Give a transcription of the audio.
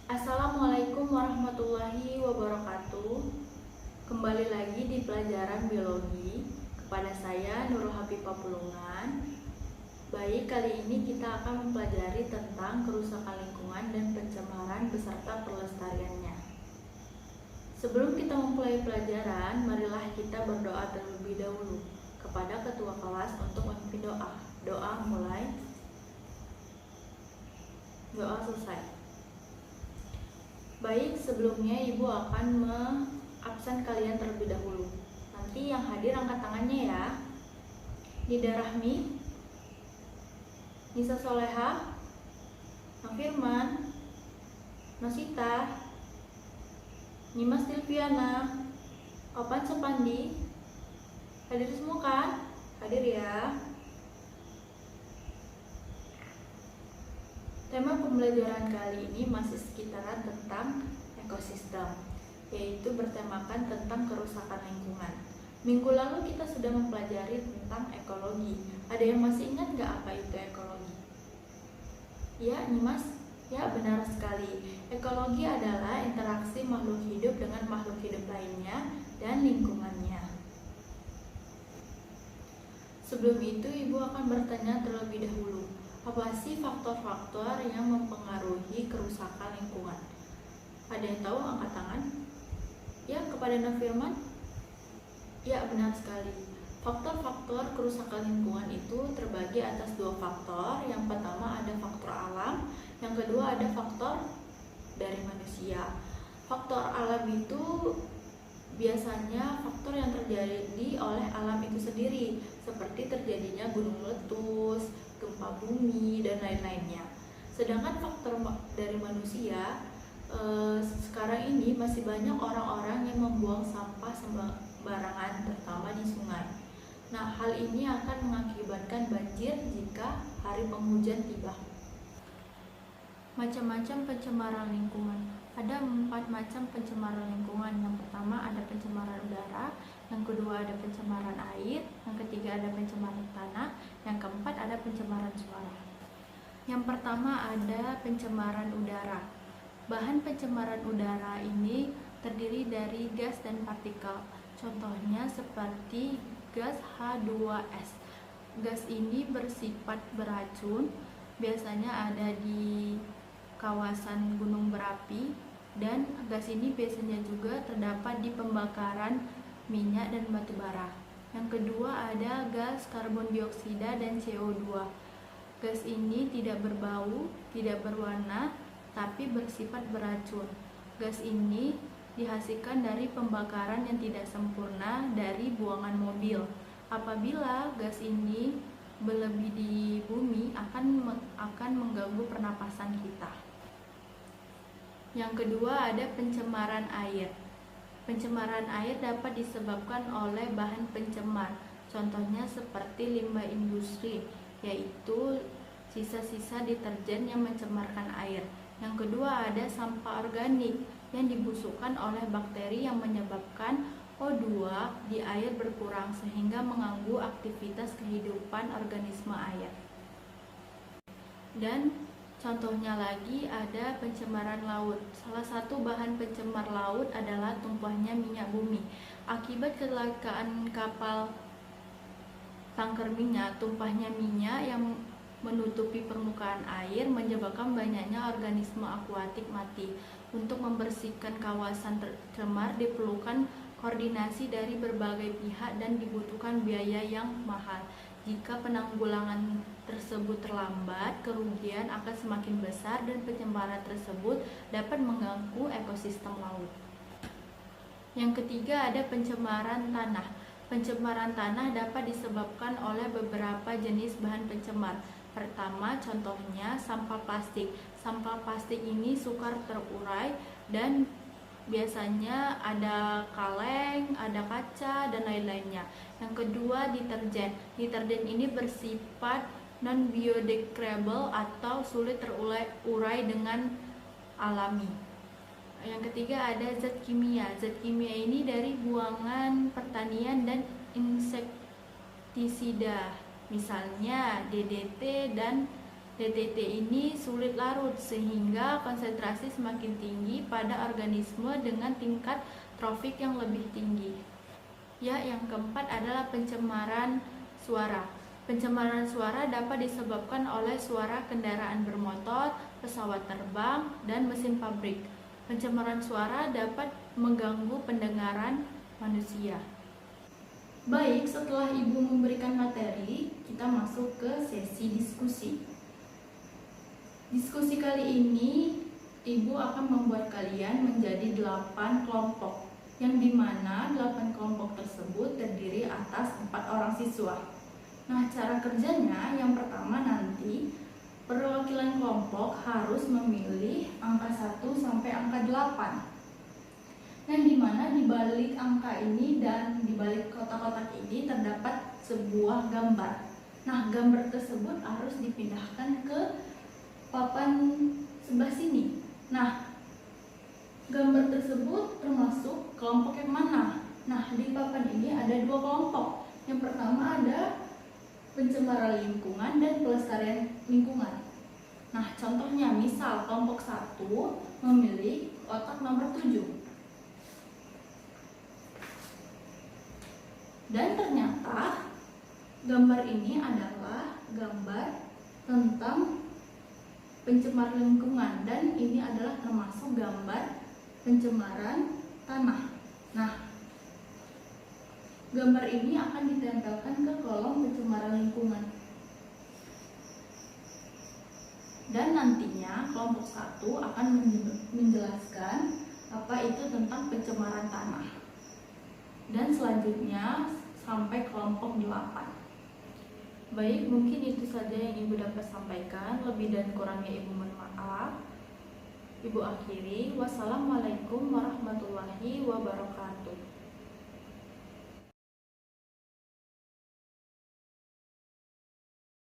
Assalamualaikum warahmatullahi wabarakatuh. Kembali lagi di pelajaran biologi kepada saya Nurul Hafifah Pulungan. Baik, kali ini kita akan mempelajari tentang kerusakan lingkungan dan pencemaran beserta pelestariannya. Sebelum kita memulai pelajaran, marilah kita berdoa terlebih dahulu kepada ketua kelas untuk memimpin doa. Doa mulai. Doa selesai. Baik, sebelumnya Ibu akan mengabsen kalian terlebih dahulu. Nanti yang hadir angkat tangannya ya. Nida Rahmi, Nisa Soleha, Firman, Nosita, Nimas Silviana, Opan Sepandi. Hadir semua kan? Hadir ya. Tema pembelajaran kali ini masih sekitaran tentang ekosistem, yaitu bertemakan tentang kerusakan lingkungan. Minggu lalu kita sudah mempelajari tentang ekologi. Ada yang masih ingat nggak apa itu ekologi? Ya, Nimas? Ya, benar sekali. Ekologi adalah interaksi makhluk hidup dengan makhluk hidup lainnya dan lingkungannya. Sebelum itu, Ibu akan bertanya terlebih dahulu, apa sih faktor-faktor yang mempengaruhi kerusakan lingkungan? Ada yang tahu? Angkat tangan. Ya, kepada Nafirman. Ya, benar sekali. Faktor-faktor kerusakan lingkungan itu terbagi atas dua faktor. Yang pertama ada faktor alam, yang kedua ada faktor dari manusia. Faktor alam itu biasanya faktor yang terjadi oleh alam itu sendiri, seperti terjadinya gunung meletus, gempa bumi, dan lain-lainnya. Sedangkan faktor dari manusia, sekarang ini masih banyak orang-orang yang membuang sampah sembarangan, terutama di sungai. Nah, hal ini akan mengakibatkan banjir jika hari penghujan tiba. Macam-macam pencemaran lingkungan. Ada 4 macam pencemaran lingkungan. Yang pertama ada pencemaran udara, yang kedua ada pencemaran air, yang ketiga ada pencemaran tanah, yang keempat ada pencemaran suara. Yang pertama ada pencemaran udara. Bahan pencemaran udara ini terdiri dari gas dan partikel. Contohnya seperti gas H2S. Gas ini bersifat beracun, biasanya ada di kawasan gunung berapi, dan gas ini biasanya juga terdapat di pembakaran minyak dan batu bara. Yang kedua ada gas karbon dioksida dan CO2. Gas ini tidak berbau, tidak berwarna, tapi bersifat beracun. Gas ini dihasilkan dari pembakaran yang tidak sempurna dari buangan mobil. Apabila gas ini berlebih di bumi akan mengganggu pernapasan kita. Yang kedua ada pencemaran air. Pencemaran air dapat disebabkan oleh bahan pencemar. Contohnya seperti limbah industri, yaitu sisa-sisa deterjen yang mencemarkan air. Yang kedua ada sampah organik yang dibusukkan oleh bakteri yang menyebabkan O2 di air berkurang sehingga mengganggu aktivitas kehidupan organisme air. Dan contohnya lagi ada pencemaran laut. Salah satu bahan pencemar laut adalah tumpahnya minyak bumi. Akibat kecelakaan kapal tanker minyak, tumpahnya minyak yang menutupi permukaan air menyebabkan banyaknya organisme akuatik mati. Untuk membersihkan kawasan tercemar diperlukan koordinasi dari berbagai pihak dan dibutuhkan biaya yang mahal. Jika penanggulangan tersebut terlambat, kerugian akan semakin besar dan pencemaran tersebut dapat mengganggu ekosistem laut. Yang ketiga ada pencemaran tanah. Pencemaran tanah dapat disebabkan oleh beberapa jenis bahan pencemar. Pertama, contohnya sampah plastik. Sampah plastik ini sukar terurai dan biasanya ada kaleng, ada kaca, dan lain-lainnya. Yang kedua, deterjen. Deterjen ini bersifat non-biodegradable atau sulit terurai dengan alami. Yang ketiga ada zat kimia. Zat kimia ini dari buangan pertanian dan insektisida, misalnya DDT dan DTT ini sulit larut sehingga konsentrasi semakin tinggi pada organisme dengan tingkat trofik yang lebih tinggi. Ya, yang keempat adalah pencemaran suara. Pencemaran suara dapat disebabkan oleh suara kendaraan bermotor, pesawat terbang, dan mesin pabrik. Pencemaran suara dapat mengganggu pendengaran manusia. Baik, setelah Ibu memberikan materi, kita masuk ke sesi diskusi. Diskusi kali ini, Ibu akan membuat kalian menjadi 8 kelompok, yang dimana 8 kelompok tersebut terdiri atas 4 orang siswa. Nah, cara kerjanya yang pertama nanti perwakilan kelompok harus memilih angka 1 sampai angka 8. Yang dimana di balik angka ini dan di balik kotak-kotak ini terdapat sebuah gambar. Nah, gambar tersebut harus dipindahkan ke papan sebelah sini. Nah, gambar tersebut termasuk kelompok yang mana? Nah, di papan ini ada 2 kelompok. Yang pertama ada pencemaran lingkungan dan pelestarian lingkungan. Nah, contohnya misal kelompok 1 memilih kotak nomor 7. Dan ternyata gambar ini adalah gambar tentang pencemaran lingkungan dan ini adalah termasuk gambar pencemaran tanah. Nah, gambar ini akan ditempelkan ke kolom pencemaran lingkungan. Dan nantinya kelompok 1 akan menjelaskan apa itu tentang pencemaran tanah. Dan selanjutnya sampai kelompok 8. Baik, mungkin itu saja yang Ibu dapat sampaikan. Lebih dan kurangnya Ibu mohon maaf. Ibu akhiri. Wassalamualaikum warahmatullahi wabarakatuh.